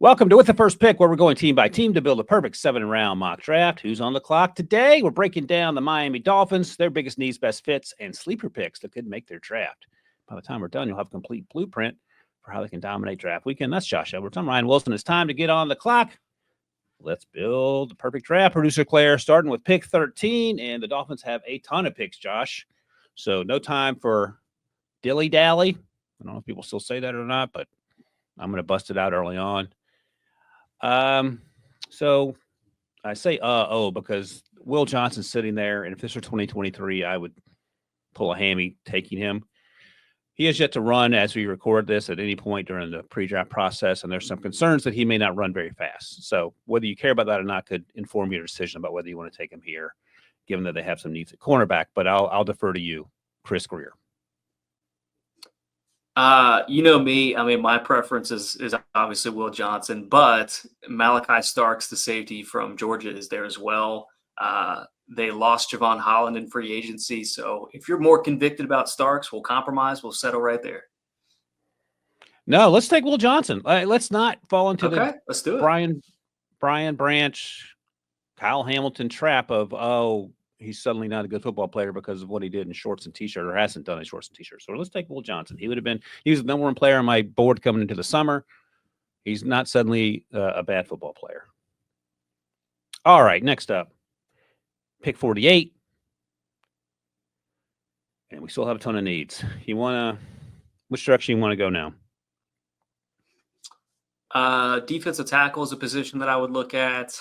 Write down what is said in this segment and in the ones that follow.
Welcome to With the First Pick, where we're going team by team to build a perfect 7-round mock draft. Who's on the clock today? We're breaking down the Miami Dolphins, their biggest needs, best fits, and sleeper picks that could make their draft. By the time we're done, you'll have a complete blueprint for how they can dominate draft weekend. That's Josh Edwards. I'm Ryan Wilson. It's time to get on the clock. Let's build the perfect draft. Producer Claire, starting with pick 13, and the Dolphins have a ton of picks, Josh. So no time for dilly-dally. I don't know if people still say that or not, but I'm going to bust it out early on. So I say because Will Johnson's sitting there, and if this were 2023, I would pull a hammy taking him. He has yet to run as we record this at any point during the pre-draft process, and there's some concerns that he may not run very fast. So whether you care about that or not could inform your decision about whether you want to take him here, given that they have some needs at cornerback. But I'll defer to you, Chris Greer. You know me. I mean, my preference is obviously Will Johnson, but Malachi Starks, the safety from Georgia, is there as well. They lost Javon Holland in free agency. So if you're more convicted about Starks, we'll compromise. We'll settle right there. No, let's take Will Johnson. Let's not fall into let's do it. Brian Branch, Kyle Hamilton trap of, he's suddenly not a good football player because of what he did in shorts and t-shirt, or hasn't done in shorts and t-shirts. So let's take Will Johnson. He was the number one player on my board coming into the summer. He's not suddenly a bad football player. All right, next up, pick 48. And we still have a ton of needs. Which direction you want to go now? Defensive tackle is a position that I would look at.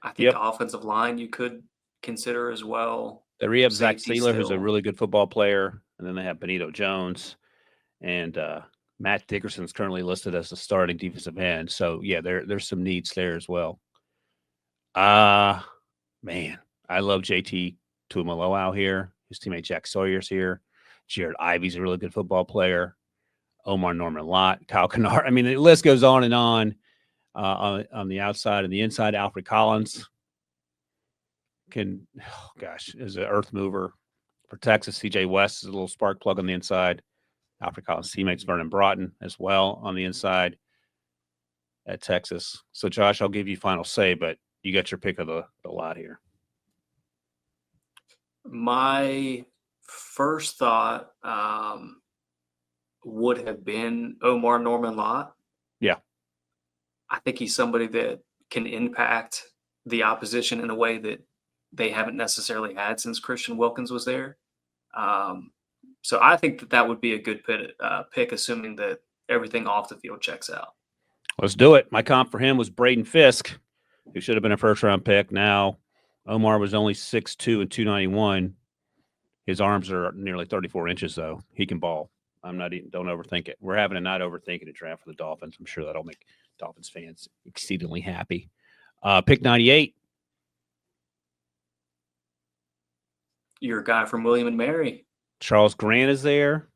I think offensive line you could consider as well. They re-up Zach Sealer, who's a really good football player, and then they have Benito Jones, and Matt Dickerson's currently listed as the starting defensive end. So yeah, there's some needs there as well. Man, I love JT Tuimoloau here. His teammate Jack Sawyer's here. Jared Ivey's a really good football player. Omar Norman Lott, Kyle Kennard. I mean, the list goes on and on. On the outside and the inside, Alfred Collins is an earth mover for Texas. CJ West is a little spark plug on the inside. Alfred Collins' teammates Vernon Broughton as well on the inside at Texas. So, Josh, I'll give you final say, but you got your pick of the lot here. My first thought would have been Omar Norman Lott. Yeah. I think he's somebody that can impact the opposition in a way that they haven't necessarily had since Christian Wilkins was there. So I think that would be a good pick, assuming that everything off the field checks out. Let's do it. My comp for him was Braden Fisk, who should have been a first-round pick. Now, Omar was only 6'2" and 291. His arms are nearly 34 inches, though. He can ball. Don't overthink it. We're having a not overthinking a draft for the Dolphins. I'm sure that'll make Dolphins fans exceedingly happy. Pick 98. Your guy from William and Mary. Charles Grant is there.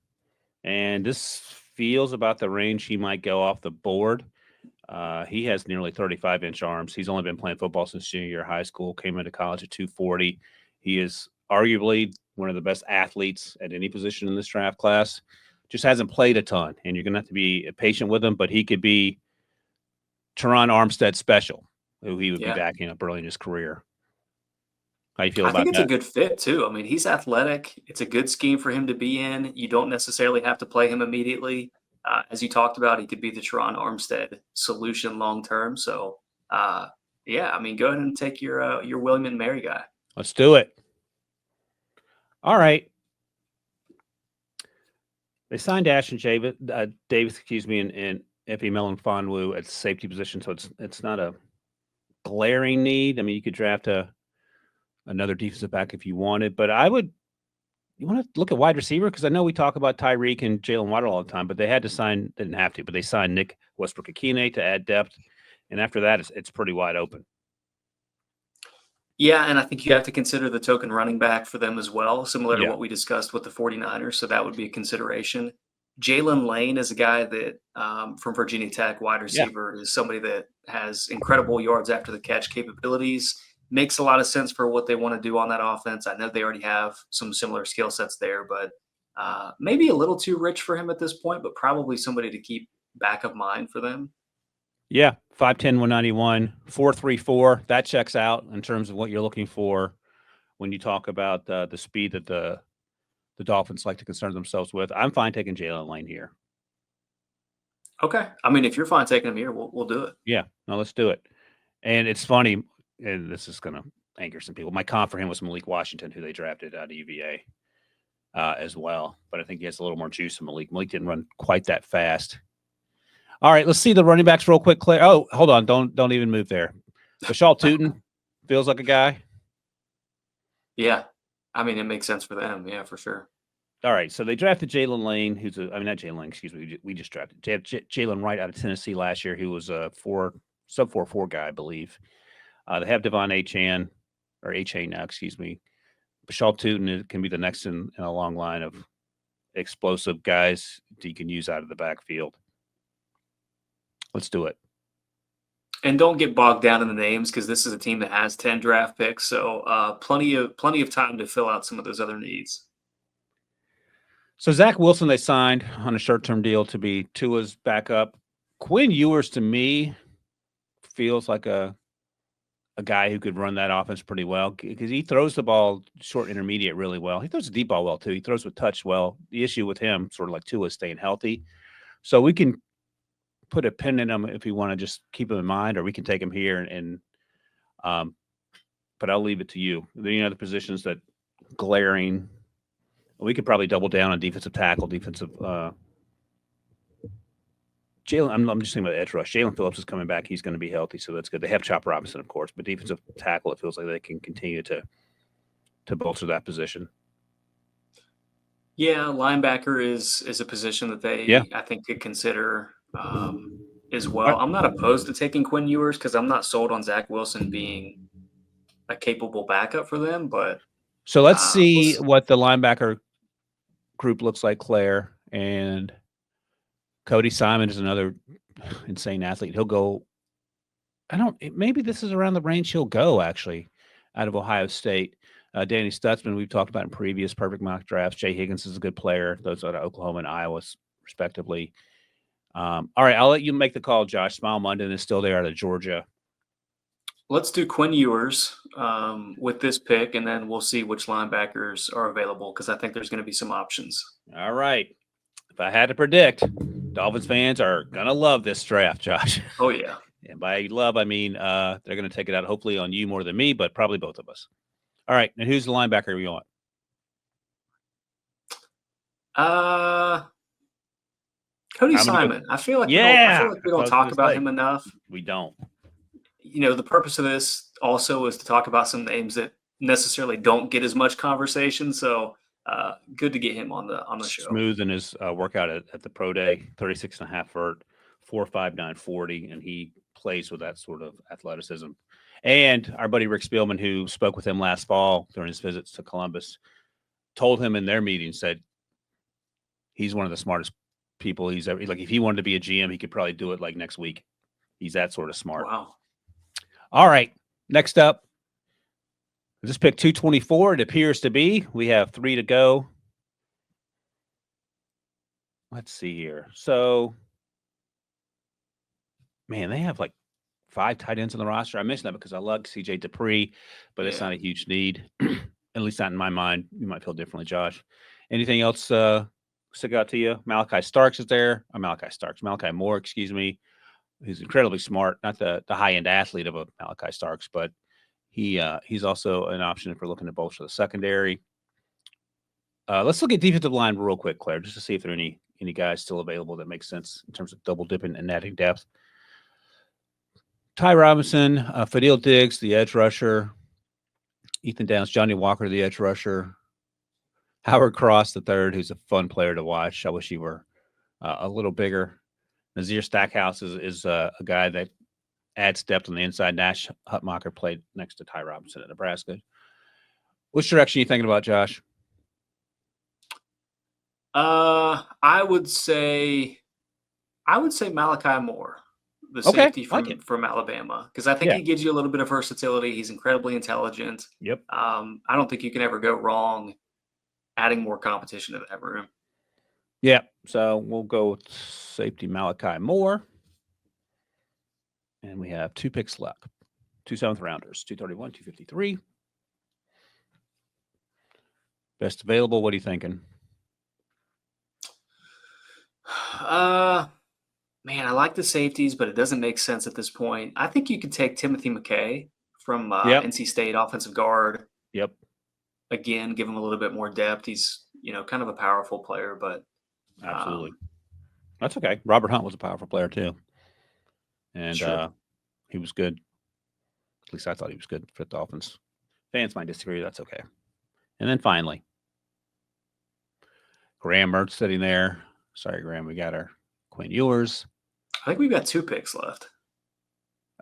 And this feels about the range he might go off the board. He has nearly 35-inch arms. He's only been playing football since junior year of high school, came into college at 240. He is arguably one of the best athletes at any position in this draft class. Just hasn't played a ton, and you're going to have to be patient with him, but he could be Teron Armstead special, who he would be backing up early in his career. How you feel about that? I think it's a good fit, too. I mean, he's athletic. It's a good scheme for him to be in. You don't necessarily have to play him immediately. As you talked about, he could be the Teron Armstead solution long-term. So, I mean, go ahead and take your William and Mary guy. Let's do it. All right. They signed Ashton Davis, and Effie Mellon-Fonwu at the safety position, so it's not a glaring need. I mean, you could draft another defensive back if you wanted, but you want to look at wide receiver, because I know we talk about Tyreek and Jalen Waddle all the time, but they didn't have to, but they signed Nick Westbrook-Akine to add depth, and after that, it's pretty wide open. Yeah, and I think you have to consider the token running back for them as well, similar to what we discussed with the 49ers, so that would be a consideration. Jalen Lane is a guy that from Virginia Tech, wide receiver, is somebody that has incredible yards after the catch capabilities. Makes a lot of sense for what they want to do on that offense. I know they already have some similar skill sets there, but maybe a little too rich for him at this point, but probably somebody to keep back of mind for them. Yeah, 5'10", 191, 4.34. That checks out in terms of what you're looking for when you talk about the speed that the Dolphins like to concern themselves with. I'm fine taking Jalen Lane here. Okay. I mean, if you're fine taking him here, we'll do it. Yeah, no, let's do it. And it's funny, and this is going to anger some people. My comp for him was Malik Washington, who they drafted out of UVA as well. But I think he has a little more juice than Malik. Malik didn't run quite that fast. All right, let's see the running backs real quick, Claire. Oh, hold on. Don't even move there. Bashal Tootin feels like a guy. Yeah. I mean, it makes sense for them. Yeah, for sure. All right, so they drafted Jalen Lane, not Jalen Lane, excuse me. We just drafted Jalen Wright out of Tennessee last year, who was a sub 4.4 guy, I believe. They have Devon Achane now, excuse me. Bashal Tootin can be the next in a long line of explosive guys that you can use out of the backfield. Let's do it. And don't get bogged down in the names because this is a team that has 10 draft picks, so plenty of time to fill out some of those other needs. So Zach Wilson, they signed on a short-term deal to be Tua's backup. Quinn Ewers, to me, feels like a guy who could run that offense pretty well because he throws the ball short intermediate really well. He throws the deep ball well, too. He throws with touch well. The issue with him, sort of like Tua, is staying healthy. So we can put a pin in him if we want to just keep him in mind, or we can take him here but I'll leave it to you. Are there any other positions that glaring? We could probably double down on defensive tackle, Jalen. I'm just thinking about edge rush. Jalen Phillips is coming back. He's going to be healthy, so that's good. They have Chop Robinson, of course, but defensive tackle, it feels like they can continue to bolster that position. Yeah, linebacker is a position that they I think could consider as well. I'm not opposed to taking Quinn Ewers because I'm not sold on Zach Wilson being a capable backup for them. But so let's see what the linebacker group looks like, Claire. And Cody Simon is another insane athlete. He'll go. Maybe this is around the range he'll go, actually, out of Ohio State. Danny Stutzman, we've talked about in previous perfect mock drafts. Jay Higgins is a good player. Those out of Oklahoma and Iowa, respectively. All right, I'll let you make the call, Josh. Smile Munden is still there out of Georgia. Let's do Quinn Ewers with this pick, and then we'll see which linebackers are available because I think there's going to be some options. All right. If I had to predict, Dolphins fans are going to love this draft, Josh. Oh, yeah. And by love, I mean they're going to take it out hopefully on you more than me, but probably both of us. All right, and who's the linebacker we want? Cody Simon. I feel like we don't talk about him enough. We don't. You know, the purpose of this also is to talk about some names that necessarily don't get as much conversation. So good to get him on the show. Smooth in his workout at the pro day, 36.5 vert, 4.59 40, and he plays with that sort of athleticism. And our buddy Rick Spielman, who spoke with him last fall during his visits to Columbus, told him in their meeting, said he's one of the smartest people he's ever. Like if he wanted to be a GM, he could probably do it like next week. He's that sort of smart. Wow. All right. Next up, this pick 224. It appears to be. We have 3 to go. Let's see here. So, man, they have like 5 tight ends on the roster. I mentioned that because I love CJ Dupree, but it's not a huge need, at least not in my mind. You might feel differently, Josh. Anything else stick out to you? Malachi Moore, excuse me, who's incredibly smart, not the high-end athlete of a Malachi Starks, but he's also an option if we're looking to bolster the secondary. Let's look at defensive line real quick, Claire, just to see if there are any guys still available that make sense in terms of double dipping and adding depth. Ty Robinson, Fadil Diggs, the edge rusher, Ethan Downs, Johnny Walker, the edge rusher, Howard Cross, the third, who's a fun player to watch. I wish he were a little bigger. Nazir Stackhouse is a guy that adds depth on the inside. Nash Hutmacher played next to Ty Robinson at Nebraska. Which direction are you thinking about, Josh? I would say Malachi Moore, the safety from Alabama, because I think he gives you a little bit of versatility. He's incredibly intelligent. Yep. I don't think you can ever go wrong adding more competition to that room. Yeah. So we'll go with safety Malachi Moore. And we have 2 picks left. 2 seventh rounders, 231, 253. Best available. What are you thinking? Man, I like the safeties, but it doesn't make sense at this point. I think you could take Timothy McKay from Yep. NC State, offensive guard. Yep. Again, give him a little bit more depth. He's, kind of a powerful player, but Absolutely. That's okay. Robert Hunt was a powerful player too. And sure. He was good. At least I thought he was good for the Dolphins. Fans might disagree. That's okay. And then finally, Graham Mertz sitting there. Sorry, Graham. We got our Quinn Ewers. I think we've got 2 picks left.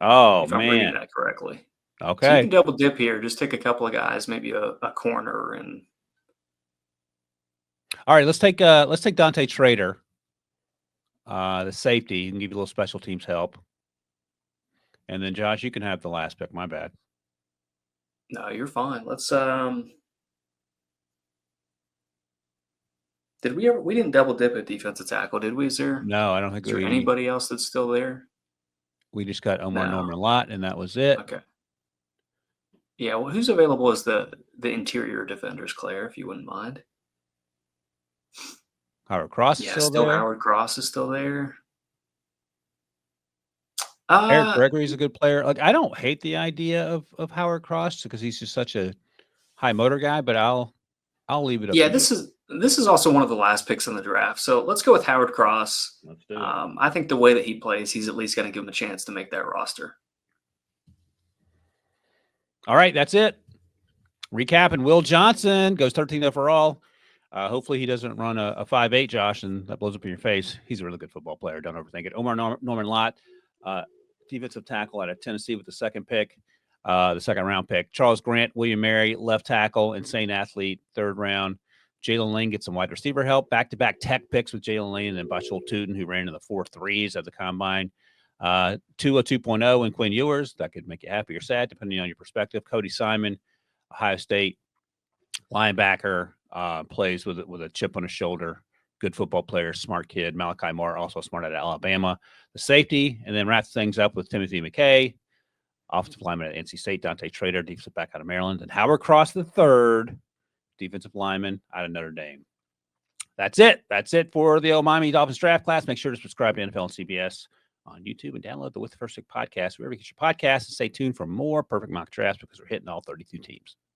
Oh, if I'm reading man. that correctly. So you Okay. can double dip here. Just take a couple of guys, maybe a corner, and All right. Let's take Dante Trader, the safety, and give you a little special teams help. And then Josh, you can have the last pick. My bad. no, you're fine. Let's we didn't double dip at defensive tackle, did we? Is there No, I don't think anybody else that's still there? we just got Omar No. Norman Lott, and that was it. Okay. Yeah, well, who's available as the interior defenders, Claire, if you wouldn't mind? Howard Cross is Yeah, still there. Howard Cross is still there. Eric Gregory's a good player. Like, I don't hate the idea of Howard Cross because he's just such a high motor guy, but I'll leave it up Yeah, to you. this is also one of the last picks in the draft. So let's go with Howard Cross. Let's do it. I think the way that he plays, he's at least going to give him a chance to make that roster. All right, that's it. Recapping, Will Johnson goes 13th overall. Hopefully he doesn't run a 5'8", Josh, and that blows up in your face. He's a really good football player. Don't overthink it. Omar Norman Lott, defensive tackle out of Tennessee with the second round pick. Charles Grant, William Mary, left tackle, insane athlete, third round. Jalen Lane gets some wide receiver help. Back-to-back tech picks with Jalen Lane and then Butchell Tootin, who ran in the 4.3s at the combine. Tua 2.0 and Quinn Ewers. That could make you happy or sad, depending on your perspective. Cody Simon, Ohio State linebacker, plays with a chip on his shoulder. Good football player, smart kid. Malachi Moore, also smart at Alabama. The safety, and then wraps things up with Timothy McKay, offensive lineman at NC State. Dante Trader, defensive back out of Maryland. And Howard Cross III, defensive lineman out of Notre Dame. That's it. That's it for the Miami Dolphins draft class. Make sure to subscribe to NFL and CBS on YouTube and download the With the First Pick podcast wherever you get your podcasts. And stay tuned for more perfect mock drafts because we're hitting all 32 teams.